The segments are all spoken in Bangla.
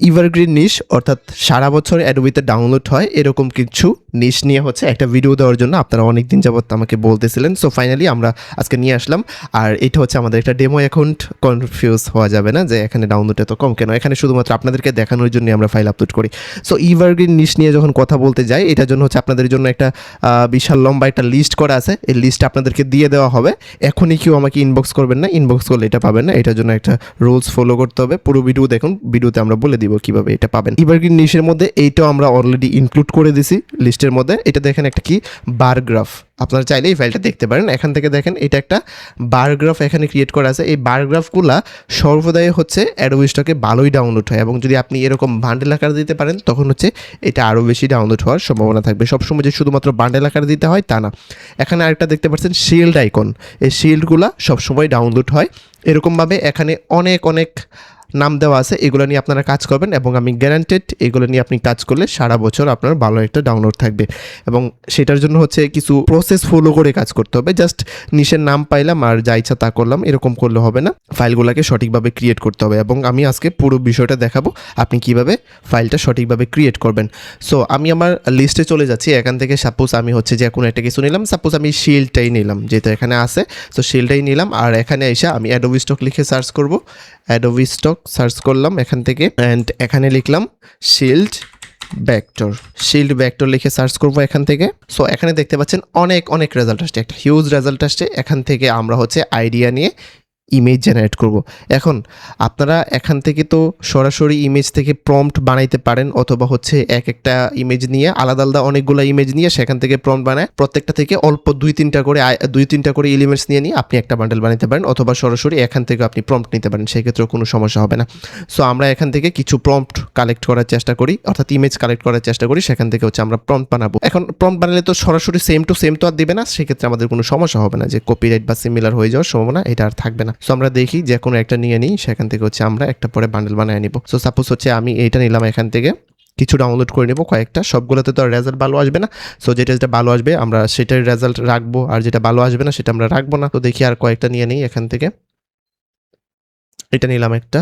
এভারগ্রিন নিশ অর্থাৎ সারা বছর অ্যাডোবিতে ডাউনলোড হয় এরকম কিছু নিশ নিয়ে হচ্ছে একটা ভিডিও দেওয়ার জন্য আপনারা অনেক দিন যাবত আমাকে বলতেছিলেন। সো ফাইনালি আমরা আজকে নিয়ে আসলাম। আর এটা হচ্ছে আমাদের একটা ডেমো অ্যাকাউন্ট, কনফিউজ হওয়া যাবে না যে এখানে ডাউনলোড এত কম কেন, এখানে শুধুমাত্র আপনাদেরকে দেখানোর জন্য আমরা ফাইল আপলোড করি। সো এভারগ্রিন নিশ নিয়ে যখন কথা বলতে যাই এটার জন্য হচ্ছে আপনাদের জন্য একটা বিশাল লম্বা একটা লিস্ট করা আছে, এই লিস্ট আপনাদেরকে দিয়ে দেওয়া হবে। এখনই কেউ আমাকে ইনবক্স করবেন না, ইনবক্স করলে এটা পাবেন না, এটার জন্য একটা রুলস ফলো করতে হবে। পুরো ভিডিও দেখুন, ভিডিওতে আমরা বলে দিব কিভাবে এটা পাবেন। এভারগ্রিন নিশের মধ্যে এইটাও আমরা অলরেডি ইনক্লুড করে দিছি লিস্টের মধ্যে। এটা দেখেন একটা কি বার গ্রাফ, আপনারা চাইলে এই ফাইলটা দেখতে পারেন। এখান থেকে দেখেন এটা একটা বার গ্রাফ এখানে ক্রিয়েট করা আছে। এই বার গ্রাফগুলা সর্বদাই হচ্ছে অ্যাডোবি স্টকে ভালোই ডাউনলোড হয়, এবং যদি আপনি এরকম বান্ডেল আকার দিতে পারেন তখন হচ্ছে এটা আরও বেশি ডাউনলোড হওয়ার সম্ভাবনা থাকবে। সবসময় যে শুধুমাত্র বান্ডেল আকার দিতে হয় তা না। এখানে আরেকটা দেখতে পাচ্ছেন শিল্ড আইকন, এই শিল্ডগুলা সবসময় ডাউনলোড হয় এরকমভাবে। এখানে অনেক অনেক নাম দেওয়া আছে, এগুলো নিয়ে আপনারা কাজ করবেন এবং আমি গ্যারান্টেড এগুলো নিয়ে আপনি কাজ করলে সারা বছর আপনার ভালো একটা ডাউনলোড থাকবে। এবং সেটার জন্য হচ্ছে কিছু প্রসেস ফলো করে কাজ করতে হবে। জাস্ট নিশের নাম পাইলাম আর যা ইচ্ছা তা করলাম এরকম করলে হবে না, ফাইলগুলোকে সঠিকভাবে ক্রিয়েট করতে হবে। এবং আমি আজকে পুরো বিষয়টা দেখাবো আপনি কিভাবে ফাইলটা সঠিকভাবে ক্রিয়েট করবেন। সো আমি আমার লিস্টে চলে যাচ্ছি। এখান থেকে সাপোজ আমি হচ্ছে যে কোনো একটা কিছু নিলাম, সাপোজ আমি শিল্ডটাই নিলাম যেটা এখানে আছে। সো শিল্ডটাই নিলাম আর এখানে এসে আমি অ্যাডোবি স্টক লিখে সার্চ করব। অ্যাডোবি স্টক সার্চ করলাম এখান থেকে, অ্যান্ড এখানে লিখলাম শিল্ড ভেক্টর। শিল্ড ভেক্টর লিখে সার্চ করব এখান থেকে। সো এখানে দেখতে পাচ্ছেন অনেক অনেক রেজাল্ট আসছে, একটা হিউজ রেজাল্ট আসছে। এখান থেকে আমরা হচ্ছে আইডিয়া নিয়ে ইমেজ জেনারেট করব। এখন আপনারা এখান থেকে তো সরাসরি ইমেজ থেকে প্রম্পট বানাইতে পারেন, অথবা হচ্ছে এক একটা ইমেজ নিয়ে আলাদা আলাদা অনেকগুলো ইমেজ নিয়ে সেখান থেকে প্রম্পট বানায় প্রত্যেকটা থেকে অল্প দুই তিনটা করে এলিমেন্টস নিয়ে আপনি একটা বান্ডেল বানাইতে পারেন, অথবা সরাসরি এখান থেকে আপনি প্রম্পট নিতে পারেন, সেক্ষেত্রেও কোনো সমস্যা হবে না। সো আমরা এখান থেকে কিছু প্রম্পট কালেক্ট করার চেষ্টা করি, অর্থাৎ ইমেজ কালেক্ট করার চেষ্টা করি, সেখান থেকে হচ্ছে আমরা প্রম্পট বানাবো। এখন প্রম্পট বানালে তো সরাসরি সেম টু সেম তো আর দিবে না, সেক্ষেত্রে আমাদের কোনো সমস্যা হবে না যে কপিরাইট বা সিমিলার হয়ে যাওয়ার সম্ভাবনা এটা আর থাকবে না। সো আমরা দেখি যে কোনো একটা নিয়ে নিই, সেখান থেকে হচ্ছে আমরা একটা পরে বান্ডেল বানিয়ে নিব। সো সাপোজ হচ্ছে আমি এইটা নিলাম, এখান থেকে কিছু ডাউনলোড করে নেব কয়েকটা, সবগুলোতে তো আর রেজাল্ট ভালো আসবে না। সো যেটা ভালো আসবে আমরা সেটার রেজাল্ট রাখবো, আর যেটা ভালো আসবে না সেটা আমরা রাখবো না। তো দেখি আর কয়েকটা নিয়ে নিই এখান থেকে। এটা নিলাম একটা।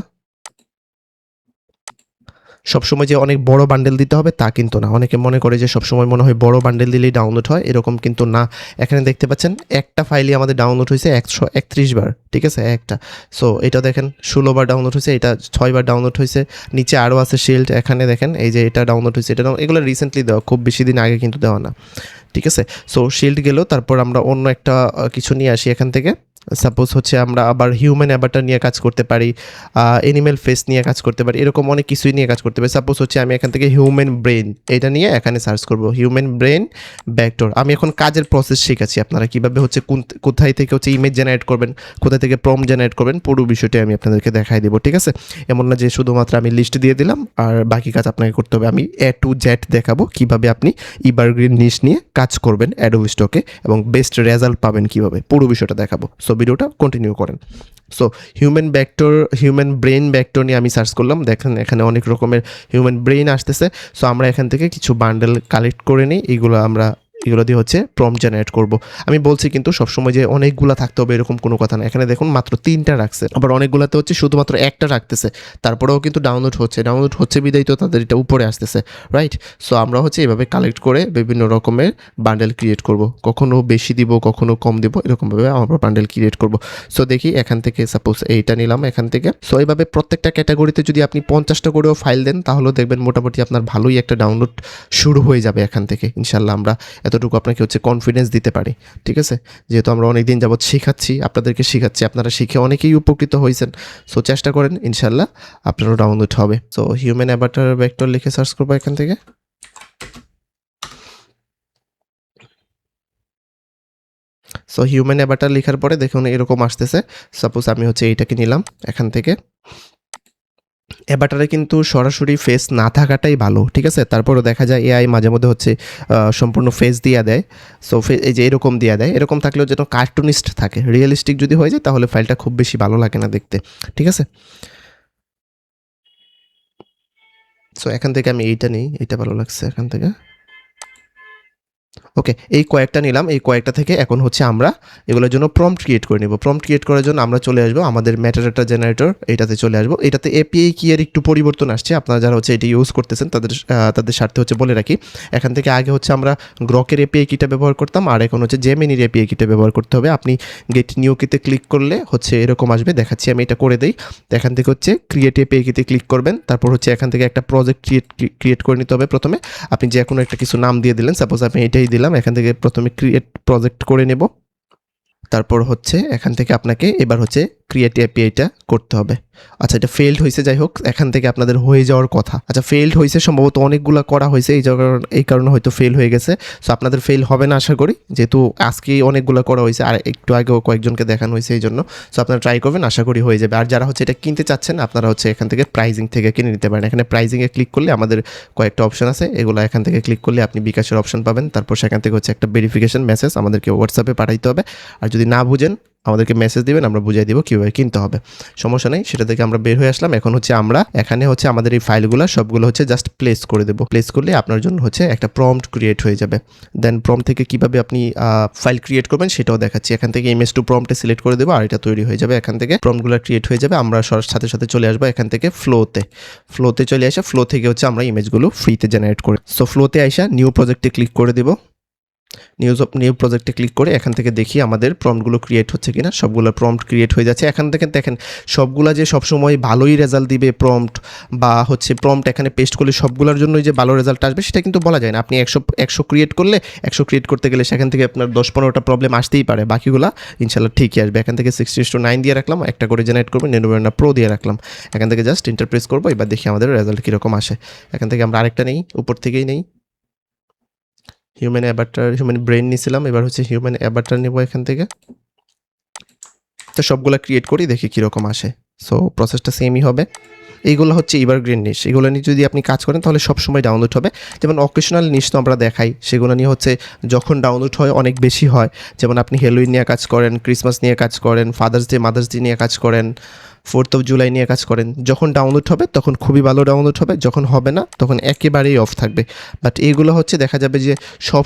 সবসময় যে অনেক বড় বান্ডেল দিতে হবে তা কিন্তু না, অনেকে মনে করে যে সবসময় মনে হয় বড় বান্ডেল দিলেই ডাউনলোড হয়, এরকম কিন্তু না। এখানে দেখতে পাচ্ছেন একটা ফাইলই আমাদের ডাউনলোড হয়েছে 131 বার, ঠিক আছে একটা। সো এটা দেখেন 16 বার ডাউনলোড হয়েছে, এটা 6 বার ডাউনলোড হয়েছে। নিচে আরও আছে শিল্ড, এখানে দেখেন এই যে এটা ডাউনলোড হয়েছে, এটা এগুলো রিসেন্টলি দেওয়া, খুব বেশি দিন আগে কিন্তু দেওয়া না, ঠিক আছে। সো শিল্ড গেল, তারপর আমরা অন্য একটা কিছু নিয়ে আসি এখান থেকে। সাপোজ হচ্ছে আমরা আবার হিউম্যান অ্যাভাটার নিয়ে কাজ করতে পারি, অ্যানিম্যাল ফেস নিয়ে কাজ করতে পারি, এরকম অনেক কিছুই নিয়ে কাজ করতে পারি। সাপোজ হচ্ছে আমি এখান থেকে হিউম্যান ব্রেন এটা নিয়ে এখানে সার্চ করব, হিউম্যান ব্রেন ভেক্টর। আমি এখন কাজের প্রসেস শিখাচ্ছি, আপনারা কীভাবে হচ্ছে কোথায় থেকে হচ্ছে ইমেজ জেনারেট করবেন, কোথায় থেকে প্রম্পট জেনারেট করবেন, পুরো বিষয়টি আমি আপনাদেরকে দেখাই দেবো, ঠিক আছে। এমন না যে শুধুমাত্র আমি লিস্ট দিয়ে দিলাম আর বাকি কাজ আপনাকে করতে হবে। আমি A to Z দেখাবো কীভাবে আপনি এভারগ্রিন নিশ নিয়ে কাজ করবেন অ্যাডোবি স্টকে এবং বেস্ট রেজাল্ট পাবেন কীভাবে, পুরো বিষয়টা দেখাবো। সো ভিডিওটা কন্টিনিউ করেন। সো হিউম্যান ব্রেন ভেক্টর নিয়ে আমি সার্চ করলাম, দেখেন এখানে অনেক রকমের হিউম্যান ব্রেন আসতেছে। সো আমরা এখান থেকে কিছু বান্ডেল কালেক্ট করে নিই, এগুলো দিয়ে হচ্ছে প্রম্পট জেনারেট করব। আমি বলছি কিন্তু সবসময় যে অনেকগুলো থাকতে হবে এরকম কোনো কথা না। এখানে দেখুন মাত্র 3টা রাখছে, আবার অনেকগুলোতে হচ্ছে শুধুমাত্র একটা রাখতেছে, তারপরেও কিন্তু ডাউনলোড হচ্ছে বিদায় তো তাদের এটা উপরে আসতেছে, রাইট। সো আমরা হচ্ছে এভাবে কালেক্ট করে বিভিন্ন রকমের বান্ডেল ক্রিয়েট করব, কখনো বেশি দিব কখনো কম দিব, এরকমভাবে আমরা বান্ডেল ক্রিয়েট করব। সো দেখি এখান থেকে সাপোজ এইটা নিলাম এখান থেকে। সো এইভাবে প্রত্যেকটা ক্যাটাগরিতে যদি আপনি 50টা করেও ফাইল দেন তাহলে দেখবেন মোটামুটি আপনার ভালোই একটা ডাউনলোড শুরু হয়ে যাবে এখান থেকে। ইনশাল্লাহ আমরা এতটুকু আপনাকে হচ্ছে কনফিডেন্স দিতে পারি, ঠিক আছে। যেহেতু আমরা অনেক দিন যাবৎ আপনাদেরকে শেখাচ্ছি, আপনারা শিখে অনেকেই উপকৃত হয়েছেন। সো চেষ্টা করেন, ইনশাল্লাহ আপনারও ডাউনলোড হবে। সো হিউম্যান অ্যাভাটার ভেক্টর লিখে সার্চ করবো এখান থেকে। সো হিউম্যান অ্যাভাটার লেখার পরে দেখুন এরকম আসতেছে। সাপোজ আমি হচ্ছে এইটাকে নিলাম এখান থেকে। অ্যাভাটারে কিন্তু সরাসরি ফেস না থাকাটাই ভালো, ঠিক আছে। তারপরও দেখা যায় এআই মাঝে মধ্যে হচ্ছে সম্পূর্ণ ফেস দিয়ে দেয়। সো এই যে এরকম দিয়ে দেয়, এরকম থাকলেও যেন কার্টুনিস্ট থাকে, রিয়েলিস্টিক যদি হয়ে যায় তাহলে ফাইলটা খুব বেশি ভালো লাগে না দেখতে, ঠিক আছে। সো এখান থেকে আমি এইটা নিই, এইটা ভালো লাগছে এখান থেকে। ওকে, এই কয়েকটা নিলাম। এই কয়েকটা থেকে এখন হচ্ছে আমরা এগুলোর জন্য প্রম্পট ক্রিয়েট করে নেব। প্রম্পট ক্রিয়েট করার জন্য আমরা চলে আসবো আমাদের মেটাডাটা জেনারেটর, এটাতে চলে আসবো। এটাতে এপিআই কি এর একটু পরিবর্তন আসছে, আপনারা যারা হচ্ছে এটি ইউজ করতেছেন তাদের স্বার্থে হচ্ছে বলে রাখি। এখান থেকে আগে হচ্ছে আমরা গ্রকের এপিআই কিটা ব্যবহার করতাম, আর এখন হচ্ছে জেমিনির এপিআই কিটা ব্যবহার করতে হবে। আপনি গেট নিউ কিতে ক্লিক করলে হচ্ছে এরকম আসবে, দেখাচ্ছি আমি এটা করে দেই। তো এখান থেকে হচ্ছে ক্রিয়েট এপিআই কিতে ক্লিক করবেন, তারপর হচ্ছে এখান থেকে একটা প্রজেক্ট ক্রিয়েট করে নিতে হবে। প্রথমে আপনি যে কোনো একটা কিছু নাম দিয়ে দিলেন, সাপোজ আমি এটাই দিলাম। এখান থেকে প্রথমে ক্রিয়েট প্রজেক্ট করে নেব, তারপর হচ্ছে এখান থেকে আপনাকে এবার হচ্ছে ক্রিয়েট এপিআইটা করতে হবে। আচ্ছা, এটা ফেইল্ড হয়েছে, যাই হোক এখান থেকে আপনাদের হয়ে যাওয়ার কথা। আচ্ছা, ফেইল্ড হয়েছে, সম্ভবত অনেকগুলো করা হয়েছে, এই কারণে হয়তো ফেল হয়ে গেছে। সো আপনাদের ফেল হবে না আশা করি, যেহেতু আজকেই অনেকগুলো করা হয়েছে আর একটু আগেও কয়েকজনকে দেখানো হয়েছে, এই জন্য। সো আপনারা ট্রাই করবেন, আশা করি হয়ে যাবে। আর যারা হচ্ছে এটা কিনতে চাচ্ছেন, আপনারা হচ্ছে এখান থেকে প্রাইজিং থেকে কিনে নিতে পারেন। এখানে প্রাইজিংয়ে ক্লিক করলে আমাদের কয়েকটা অপশন আছে, এগুলো এখান থেকে ক্লিক করলে আপনি বিকাশের অপশন পাবেন। তারপর সেখান থেকে হচ্ছে একটা ভেরিফিকেশন মেসেজ আমাদেরকে হোয়াটসঅ্যাপে পাঠাইতে হবে, আর যদি না বুঝেন আমাদেরকে মেসেজ দিবেন, আমরা বুঝিয়ে দিব কীভাবে কিনতে হবে। সমস্যা নেই, সেটা থেকে আমরা বের হয়ে আসলাম। এখন হচ্ছে আমরা এখানে হচ্ছে আমাদের এই ফাইলগুলো সবগুলো হচ্ছে জাস্ট প্লেস করে দেবো। প্লেস করলে আপনার জন্য হচ্ছে একটা প্রম্পট ক্রিয়েট হয়ে যাবে। দেন প্রম্পট থেকে কীভাবে আপনি ফাইল ক্রিয়েট করবেন সেটাও দেখাচ্ছি। এখান থেকে ইমেজ টু প্রম্পটে সিলেক্ট করে দেবো, আর এটা তৈরি হয়ে যাবে। এখান থেকে প্রম্পটগুলো ক্রিয়েট হয়ে যাবে। আমরা সাথে সাথে চলে আসবো এখান থেকে ফ্লোতে চলে আসা। ফ্লো থেকে হচ্ছে আমরা ইমেজগুলো ফ্রিতে জেনারেট করি। সো ফ্লোতে আসা নিউ প্রজেক্টে ক্লিক করে দেবো। নিউ প্রজেক্টে ক্লিক করে এখান থেকে দেখি আমাদের প্রম্পটগুলো ক্রিয়েট হচ্ছে কিনা। সবগুলো প্রম্পট ক্রিয়েট হয়ে যাচ্ছে। এখান থেকে দেখেন সবগুলা যে সবসময় ভালোই রেজাল্ট দিবে প্রম্পট, বা হচ্ছে প্রম্পট এখানে পেস্ট করলে সবগুলোর জন্যই যে ভালো রেজাল্ট আসবে সেটা কিন্তু বলা যায় না। আপনি 100 ক্রিয়েট করলে 100 ক্রিয়েট করতে গেলে সেখান থেকে আপনার 10-15টা প্রবলেম আসতেই পারে, বাকিগুলো ইনশাল্লাহ ঠিকই আসবে। এখান থেকে 60:9 দিয়ে রাখলাম, একটা করে জেনারেট করবেন, নেনোভেনা প্রো দিয়ে রাখলাম। এখান থেকে জাস্ট ইন্টারপ্রেস করবো, এবার দেখি আমাদের রেজাল্ট কীরকম আসে। এখান থেকে আমরা আরেকটা নেই, উপর থেকেই নেই। হিউম্যান ব্রেন নিয়েছিলাম, এবার হচ্ছে হিউম্যান অ্যাভাটার নেব এখান থেকে। তো সবগুলো ক্রিয়েট করি, দেখি কীরকম আসে। সো প্রসেসটা সেমই হবে। এইগুলো হচ্ছে এভারগ্রিন নিশ, এগুলো নিয়ে যদি আপনি কাজ করেন তাহলে সবসময় ডাউনলোড হবে। যেমন অকেশনাল নিশ তো আমরা দেখাই, সেগুলো নিয়ে হচ্ছে যখন ডাউনলোড হয় অনেক বেশি হয়। যেমন আপনি হ্যালোউইন নিয়ে কাজ করেন, ক্রিসমাস নিয়ে কাজ করেন, ফাদার্স ডে মাদার্স ডে নিয়ে কাজ করেন, 4th of July নিয়ে কাজ করেন, যখন ডাউনলোড হবে তখন খুবই ভালো ডাউনলোড হবে, যখন হবে না তখন একেবারেই অফ থাকবে। বাট এইগুলো হচ্ছে দেখা যাবে যে সব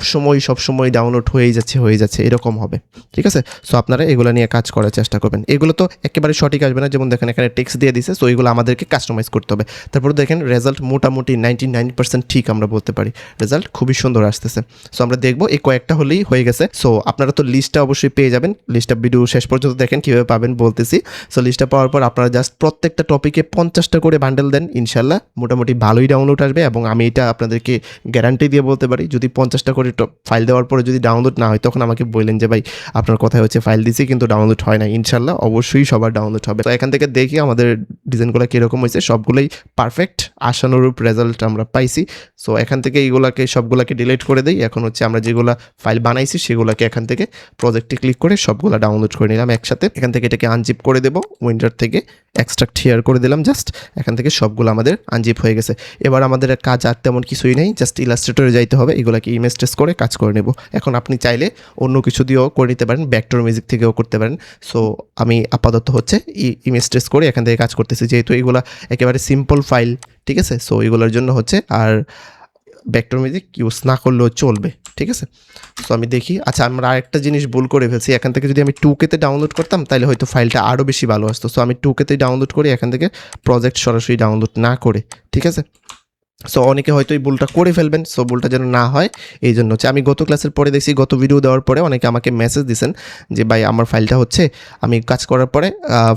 সময় ডাউনলোড হয়ে যাচ্ছে এরকম হবে, ঠিক আছে। সো আপনারা এগুলো নিয়ে কাজ করার চেষ্টা করবেন। এগুলো তো একেবারে সঠিক আসবে না, যেমন দেখেন এখানে টেক্সট দিয়ে দিছে, সো এগুলো আমাদেরকে কাস্টমাইজ করতে হবে। তারপর দেখেন রেজাল্ট মোটামুটি 99% ঠিক আমরা বলতে পারি, রেজাল্ট খুবই সুন্দর আসতেছে। সো আমরা দেখবো এই কয়েকটা হলেই হয়ে গেছে। সো আপনারা তো লিস্টটা অবশ্যই পেয়ে যাবেন, লিস্টটা ভিডিও শেষ পর্যন্ত দেখেন কীভাবে পাবেন বলতেছি। সো লিস্টটা পাওয়ার পর আপনারা জাস্ট প্রত্যেকটা টপিকে 50টা করে বান্ডেল দেন, ইনশাল্লাহ মোটামুটি ভালোই ডাউনলোড আসবে। এবং আমি এটা আপনাদেরকে গ্যারান্টি দিয়ে বলতে পারি, যদি 50টা করে ফাইল দেওয়ার পরে যদি ডাউনলোড না হয় তখন আমাকে বললেন যে ভাই আপনার কথায় হচ্ছে ফাইল দিছি কিন্তু ডাউনলোড হয় না, ইনশাল্লাহ অবশ্যই সবার ডাউনলোড হবে। তো এখান থেকে দেখি আমাদের ডিজাইনগুলো কীরকম হয়েছে, সবগুলোই পারফেক্ট আশানুরূপ রেজাল্ট আমরা পাইছি। সো এখান থেকে এইগুলোকে সবগুলোকে ডিলিট করে দিই। এখন হচ্ছে আমরা যেগুলো ফাইল বানাইছি সেগুলোকে এখান থেকে প্রজেক্টে ক্লিক করে সবগুলো ডাউনলোড করে নিলাম একসাথে। এখান থেকে এটাকে আনজিপ করে দেবো, উইন্ডোর থেকে এক্সট্রাক্ট হিয়ার করে দিলাম জাস্ট। এখান থেকে সবগুলো আমাদের আনজিপ হয়ে গেছে। এবার আমাদের কাজ আর তেমন কিছুই নেই, জাস্ট ইলাস্ট্রেটরে যাইতে হবে, এগুলোকে ইমেজ টেস্ট করে কাজ করে নেব। এখন আপনি চাইলে অন্য কিছু দিয়েও করে নিতে পারেন, ভেক্টর মিউজিক থেকেও করতে পারেন। সো আমি আপাতত হচ্ছে ইমেজ টেস্ট করে এখান থেকে কাজ করতেছি, যেহেতু এগুলো একেবারে সিম্পল ফাইল, ঠিক আছে। সো এগুলোর জন্য হচ্ছে আর ভেক্টর মিউজিক ইউজ না করলেও চলবে, ঠিক আছে। সো আমি দেখি, আচ্ছা আমরা আরেকটা জিনিস ভুল করে ফেলছি। এখান থেকে যদি আমি 2K-তে ডাউনলোড করতাম তাহলে হয়তো ফাইলটা আরও বেশি ভালো আসতো। সো আমি 2K-তেই ডাউনলোড করি, এখান থেকে প্রজেক্ট সরাসরি ডাউনলোড না করে, ঠিক আছে। সো অনেকে হয়তো এই ভুলটা করে ফেলবেন, সো ভুলটা যেন না হয় এই জন্য হচ্ছে আমি গত ক্লাসের পরে দেখছি, গত ভিডিও দেওয়ার পরে অনেকে আমাকে মেসেজ দিয়েছেন যে ভাই আমার ফাইলটা হচ্ছে আমি কাজ করার পরে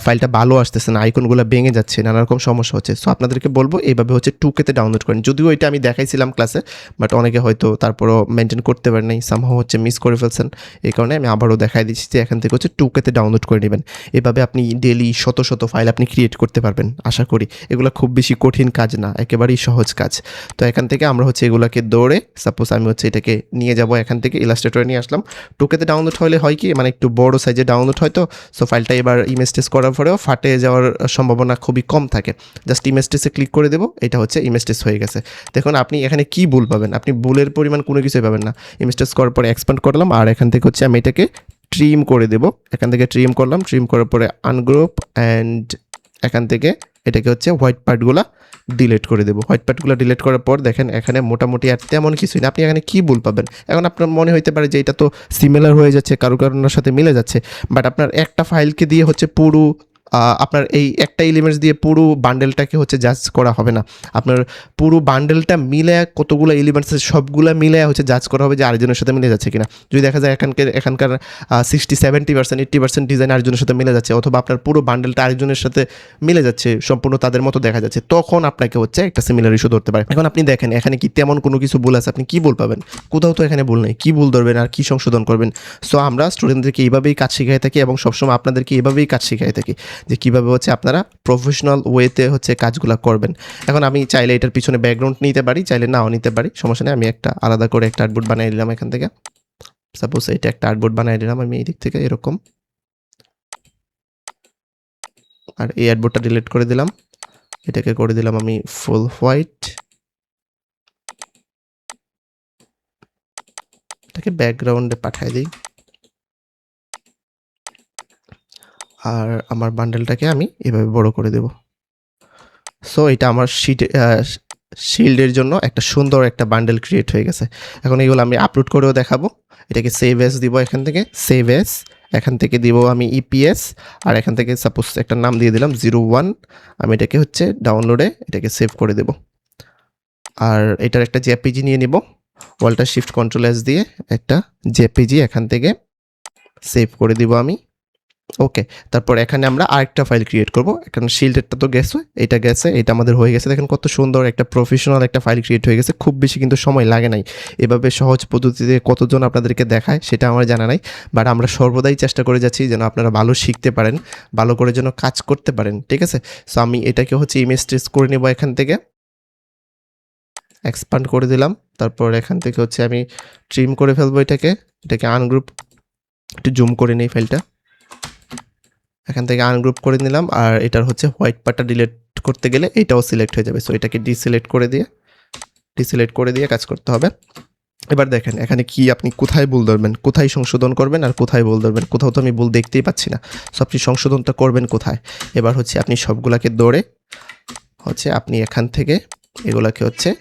ফাইলটা ভালো আসতেছে না, আইকনগুলো ভেঙে যাচ্ছে, নানা রকম সমস্যা হচ্ছে। সো আপনাদেরকে বলবো এইভাবে হচ্ছে 2K-তে ডাউনলোড করেন। যদিও এটা আমি দেখাইছিলাম ক্লাসে, বাট অনেকে হয়তো তারপরও মেনটেন করতে পারেন নাই, সামহাও হচ্ছে মিস করে ফেলছেন, এই কারণে আমি আবারও দেখাই দিচ্ছি যে এখান থেকে হচ্ছে 2K-তে ডাউনলোড করে নেবেন। এভাবে আপনি ডেলি শত ফাইল আপনি ক্রিয়েট করতে পারবেন আশা করি। এগুলো খুব বেশি কঠিন কাজ না, একেবারেই সহজ কাজ। তো এখান থেকে আমরা হচ্ছে এগুলোকে দৌড়ে, সাপোজ আমি হচ্ছে এটাকে নিয়ে যাব, এখান থেকে ইলাস্ট্রেটরে নিয়ে আসলাম। 2K-তে ডাউনলোড হলে হয় কি, মানে একটু বড় সাইজে ডাউনলোড হয়, তো সো ফাইলটা এবার ইমেজ টেস্ট করার পরেও ফাটে যাওয়ার সম্ভাবনা খুবই কম থাকে। জাস্ট ইমেজ টেস্টে ক্লিক করে দেবো, এটা হচ্ছে ইমেজ টেস্ট হয়ে গেছে। দেখুন আপনি এখানে কি ভুল পাবেন, আপনি ভুলের পরিমাণ কোনো কিছুই পাবেন না। ইমেজ টেস্ট করার পরে এক্সপ্যান্ড করলাম, আর এখান থেকে হচ্ছে আমি এটাকে ট্রিম করে দেবো। এখান থেকে ট্রিম করলাম, ট্রিম করার পরে আনগ্রুপ অ্যান্ড এখান থেকে এটাকে হচ্ছে হোয়াইট পার্টগুলো ডিলিট করে দেবো। হোয়াইট পার্টগুলো ডিলিট করার পর দেখেন এখানে মোটামুটি আর তেমন কিছুই না। আপনি এখানে কী ভুল পাবেন? এখন আপনার মনে হইতে পারে যে এটা তো সিমিলার হয়ে যাচ্ছে, কারোর সাথে মিলে যাচ্ছে, বাট আপনার একটা ফাইলকে দিয়ে হচ্ছে পুরো আপনার এই একটা এলিমেন্টস দিয়ে পুরো বান্ডেলটাকে হচ্ছে জাজ করা হবে না। আপনার পুরো বান্ডেলটা মিলে কতগুলো এলিমেন্টস আছে সবগুলো মিলে হচ্ছে জাজ করা হবে যে আরেকজনের সাথে মিলে যাচ্ছে কিনা। যদি দেখা যায় এখানকার 60-70% 80% ডিজাইন আরেকজনের সাথে মিলে যাচ্ছে, অথবা আপনার পুরো বান্ডেলটা আরেকজনের সাথে মিলে যাচ্ছে, সম্পূর্ণ তাদের মতো দেখা যাচ্ছে, তখন আপনাকে হচ্ছে একটা সিমিলার ইস্যু ধরতে পারে। এখন আপনি দেখেন এখানে কি তেমন কোনো কিছু ভুল আছে? আপনি কি ভুল পাবেন? কোথাও তো এখানে ভুল নেই, কি ভুল ধরবেন আর কি সংশোধন করবেন? সো আমরা স্টুডেন্টদেরকে এইভাবেই কাজ শিখাই থাকি এবং সবসময় আপনাদেরকে এইভাবেই কাজ শিখাই থাকি যে কীভাবে হচ্ছে আপনারা প্রফেশনাল ওয়েতে হচ্ছে কাজগুলো করবেন। এখন আমি চাইলে এটার পিছনে ব্যাকগ্রাউন্ড নিতে পারি, চাইলে নাও নিতে পারি, সমস্যা নেই। আমি একটা আলাদা করে একটা আর্টবোর্ড বানিয়ে দিলাম এখান থেকে। সাপোজ এটা একটা আর্টবোর্ড বানিয়ে দিলাম আমি এই দিক থেকে এরকম, আর এই আর্টবোর্ডটা ডিলিট করে দিলাম, এটাকে করে দিলাম আমি ফুল হোয়াইট, এটাকে ব্যাকগ্রাউন্ডে পাঠিয়ে দিই, আর আমার বান্ডেলটাকে আমি এভাবে বড় করে দেব। সো এটা আমার শিল্ডের জন্য একটা সুন্দর একটা বান্ডেল ক্রিয়েট হয়ে গেছে। এখন এগুলো আমি আপলোড করেও দেখাবো। এটাকে সেভ এস দিব, এখান থেকে সেভ এস, এখান থেকে দিব আমি ইপিএস, আর এখান থেকে সাপোজ একটা নাম দিয়ে দিলাম 01। আমি এটাকে হচ্ছে ডাউনলোডে এটাকে সেভ করে দেব, আর এটার একটা জেপিজি নিয়ে নিব, ওয়ালটা শিফট কন্ট্রোল এস দিয়ে একটা জেপিজি এখান থেকে সেভ করে দিব আমি। ওকে, তারপর এখানে আমরা আরেকটা ফাইল ক্রিয়েট করব। এখানে শিল্ডেরটা তো গেছে, এটা আমাদের হয়ে গেছে। দেখেন কত সুন্দর একটা প্রফেশনাল একটা ফাইল ক্রিয়েট হয়ে গেছে, খুব বেশি কিন্তু সময় লাগে নাই। এভাবে সহজ পদ্ধতিতে কতজন আপনাদেরকে দেখায় সেটা আমার জানা নাই, বাট আমরা সর্বদাই চেষ্টা করে যাচ্ছি যেন আপনারা ভালো শিখতে পারেন, ভালো করে যেন কাজ করতে পারেন, ঠিক আছে? সো আমি এটাকে হচ্ছে ইমেজ ট্রেস করে নেব, এখান থেকে এক্সপান্ড করে দিলাম, তারপর এখান থেকে হচ্ছে আমি ট্রিম করে ফেলবো এটাকে আনগ্রুপ, একটু জুম করে নিই ফাইলটা, এখান থেকে আনগ্রুপ করে নিলাম, আর এটার হচ্ছে হোয়াইট পার্টটা ডিলিট করতে গেলে এটাও সিলেক্ট হয়ে যাবে। সো এটাকে ডিসিলেক্ট করে দিয়ে কাজ করতে হবে। এবার দেখেন এখানে কি আপনি কোথায় ভুল ধরবেন, কোথায় সংশোধন করবেন আর কোথায় ভুল ধরবেন? কোথাও তো আমি ভুল দেখতেই পাচ্ছি না। সো আপনি সংশোধনটা করবেন কোথায়? এবার হচ্ছে আপনি সবগুলাকে ধরে হচ্ছে আপনি এখান থেকে এগুলাকে হচ্ছে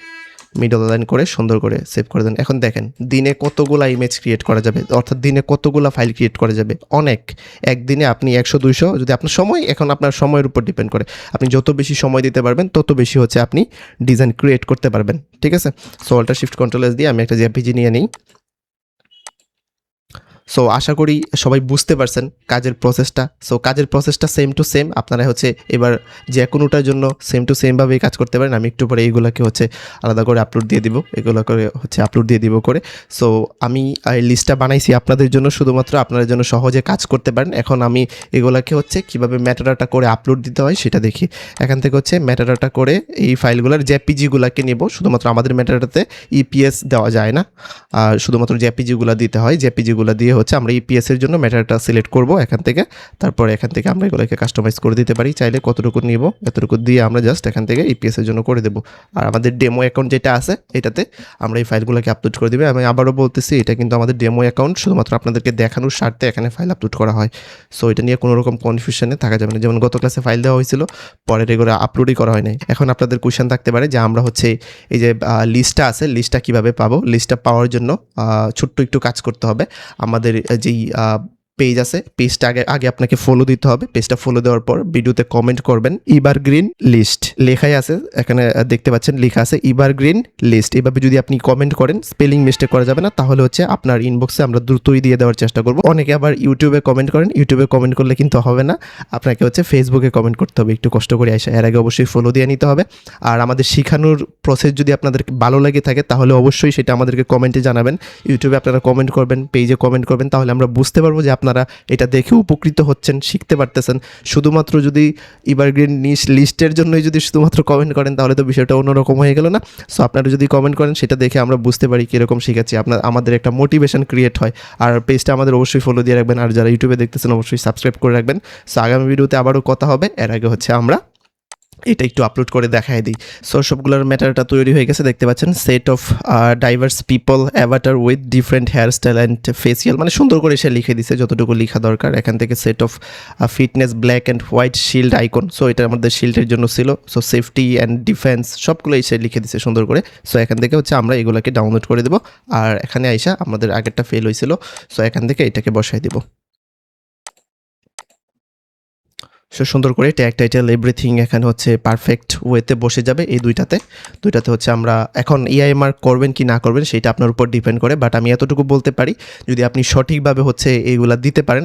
মিডল লাইন করে সুন্দর করে সেভ করে দেন। এখন দেখেন দিনে কতগুলা ইমেজ ক্রিয়েট করা যাবে, অর্থাৎ দিনে কতগুলা ফাইল ক্রিয়েট করা যাবে? অনেক। একদিনে আপনি 100-200, যদি আপনার সময়, এখন আপনার সময়ের উপর ডিপেন্ড করে, আপনি যত বেশি সময় দিতে পারবেন তত বেশি হচ্ছে আপনি ডিজাইন ক্রিয়েট করতে পারবেন, ঠিক আছে? So alt shift control S দিয়ে আমি একটা জেপিজি নিয়ে নিই। সো আশা করি সবাই বুঝতে পারছেন কাজের প্রসেসটা। সো কাজের প্রসেসটা সেম টু সেম, আপনারা হচ্ছে এবার যে কোনোটার জন্য সেম টু সেমভাবেই কাজ করতে পারেন। আমি একটু পরে এইগুলোকে হচ্ছে আলাদা করে আপলোড দিয়ে দিব, এগুলো করে হচ্ছে আপলোড দিয়ে দিব করে। সো আমি এই লিস্টটা বানাইছি আপনাদের জন্য, শুধুমাত্র আপনাদের জন্য সহজে কাজ করতে পারেন। এখন আমি এগুলোকে হচ্ছে কীভাবে ম্যাটাডাটা করে আপলোড দিতে হয় সেটা দেখি। এখান থেকে হচ্ছে ম্যাটাডাটা করে এই ফাইলগুলোর জেপিজিগুলোকে নিব, শুধুমাত্র আমাদের ম্যাটাডাটাতে ইপিএস দেওয়া যায় না, আর শুধুমাত্র জেপিজিগুলো দিতে হয়। জেপিজিগুলো দিয়ে হচ্ছে আমরা ইপিএস এর জন্য ম্যাটারটা সিলেক্ট করব এখান থেকে, তারপর এখান থেকে আমরা এগুলোকে কাস্টমাইজ করে দিতে পারি। চাইলে কতটুকু নিব এতটুকু দিয়ে আমরা জাস্ট এখান থেকে ইপিএস এর জন্য করে দেব। আর আমাদের ডেমো অ্যাকাউন্ট যেটা আছে এটাতে আমরা এই ফাইলগুলোকে আপলোড করে দেবে। আমি আবারও বলতেছি এটা কিন্তু আমাদের ডেমো অ্যাকাউন্ট, শুধুমাত্র আপনাদেরকে দেখানোর স্বার্থে এখানে ফাইল আপলোড করা হয়। সো এটা নিয়ে কোনো রকম কনফিউশনে থাকা যাবে না। যেমন গত ক্লাসে ফাইল দেওয়া হয়েছিল, পরে এগুলো আপলোডই করা হয় নাই। এখন আপনাদের কোয়েশ্চেন থাকতে পারে যে আমরা হচ্ছে এই যে লিস্টটা আছে, লিস্টটা কীভাবে পাবো? লিস্টটা পাওয়ার জন্য ছোট্ট একটু কাজ করতে হবে। আমাদের যেই পেজ আছে, পেজটা আগে আপনাকে ফলো দিতে হবে। পেজটা ফলো দেওয়ার পর ভিডিওতে কমেন্ট করবেন এভারগ্রিন লিস্ট, লেখাই আছে এখানে দেখতে পাচ্ছেন, লেখা আছে এভারগ্রিন লিস্ট। এভাবে যদি আপনি কমেন্ট করেন, স্পেলিং মিস্টেক করা যাবে না, তাহলে হচ্ছে আপনার ইনবক্সে আমরা দ্রুতই দিয়ে দেওয়ার চেষ্টা করব। অনেকে আবার ইউটিউবে কমেন্ট করেন, ইউটিউবে কমেন্ট করলে কিন্তু হবে না, আপনাকে হচ্ছে ফেসবুকে কমেন্ট করতে হবে, একটু কষ্ট করে আসে। এর আগে অবশ্যই ফলো দিয়ে নিতে হবে। আর আমাদের শেখানোর প্রসেস যদি আপনাদের ভালো লাগে থাকে তাহলে অবশ্যই সেটা আমাদেরকে কমেন্টে জানাবেন। ইউটিউবে আপনারা কমেন্ট করবেন, পেজে কমেন্ট করবেন, তাহলে আমরা বুঝতে পারবো যে আপনারা এটা দেখে উপকৃত হচ্ছেন, শিখতে পারতেছেন। শুধুমাত্র যদি এভারগ্রিন লিস্টের জন্যই যদি শুধুমাত্র কমেন্ট করেন তাহলে তো বিষয়টা অন্যরকম হয়ে গেল না। সো আপনারা যদি কমেন্ট করেন সেটা দেখে আমরা বুঝতে পারি কীরকম শিখাচ্ছি, আমাদের একটা মোটিভেশন ক্রিয়েট হয়। আর পেজটা আমাদের অবশ্যই ফলো দিয়ে রাখবেন, আর যারা ইউটিউবে দেখতেছেন অবশ্যই সাবস্ক্রাইব করে রাখবেন। সো আগামী ভিডিওতে আবারও কথা হবে। এর আগে হচ্ছে আমরা এটা একটু আপলোড করে দেখাই দিই। সো সবগুলোর ম্যাটারটা তৈরি হয়ে গেছে, দেখতে পাচ্ছেন। Set of diverse people avatar with different hair style and facial, মানে সুন্দর করে সে লিখে দিছে যতটুকু লেখা দরকার। এখান থেকে set of fitness black and white shield icon, so এটা আমাদের শিল্ডের জন্য ছিল। সো সেফটি অ্যান্ড ডিফেন্স সবগুলোই সে লিখে দিছে সুন্দর করে। সো এখান থেকে হচ্ছে আমরা এগুলোকে ডাউনলোড করে দেবো। আর এখানে আইসা আমাদের আগেরটা ফেল হয়েছিল, সো এখান থেকে এটাকে বসাই দেবো। সো সুন্দর করে ট্যাগ টাইটেল এভরিথিং এখানে হচ্ছে পারফেক্ট ওয়েতে বসে যাবে। এই দুইটাতে হচ্ছে আমরা এখন ইআই মার্ক করবেন কি না করবেন সেটা আপনার উপর ডিপেন্ড করে। বাট আমি এতটুকু বলতে পারি, যদি আপনি সঠিকভাবে হচ্ছে এইগুলা দিতে পারেন,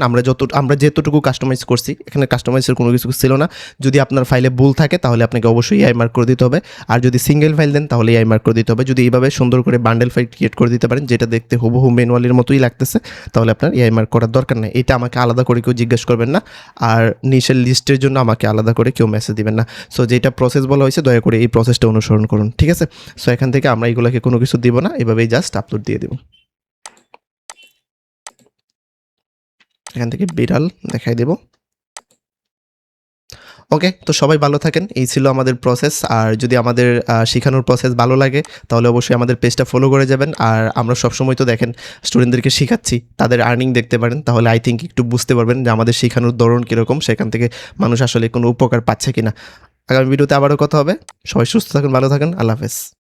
আমরা যেতটুকু কাস্টমাইজ করছি, এখানে কাস্টমাইজের কোনো কিছু ছিল না। যদি আপনার ফাইলে ভুল থাকে তাহলে আপনাকে অবশ্যই ইআই মার্ক করে দিতে হবে। আর যদি সিঙ্গেল ফাইল দেন তাহলে ইআই মার্ক করে দিতে হবে। যদি এইভাবে সুন্দর করে বান্ডেল ফাইল ক্রিয়েট করে দিতে পারেন, যেটা দেখতে হুবহু ম্যানুয়ালের মতোই লাগতেছে, তাহলে আপনার ইআই মার্ক করার দরকার নেই। এটা আমাকে আলাদা করে কেউ জিজ্ঞেস করবেন না, আর নিচের লিস্টের জন্য আমাকে আলাদা করে কেউ মেসেজ দিবেন না। সো যেটা প্রসেস বলা হয়েছে দয়া করে এই প্রসেসটা অনুসরণ করুন, ঠিক আছে? সো এখান থেকে আমরা এগুলোকে কোনো কিছু দিব না, এভাবেই জাস্ট আপলোড দিয়ে দেব। এখান থেকে বিড়াল দেখাই দেব। ওকে, তো সবাই ভালো থাকেন। এই ছিল আমাদের প্রসেস। আর যদি আমাদের শেখানোর প্রসেস ভালো লাগে তাহলে অবশ্যই আমাদের পেজটা ফলো করে যাবেন। আর আমরা সবসময় তো দেখেন স্টুডেন্টদেরকে শেখাচ্ছি, তাদের আর্নিং দেখতে পারেন, তাহলে আই থিঙ্ক একটু বুঝতে পারবেন যে আমাদের শেখানোর ধরন কীরকম, সেখান থেকে মানুষ আসলে কোনো উপকার পাচ্ছে কিনা। আগামী ভিডিওতে আবারও কথা হবে। সবাই সুস্থ থাকুন, ভালো থাকুন, আল্লাহ হাফেজ।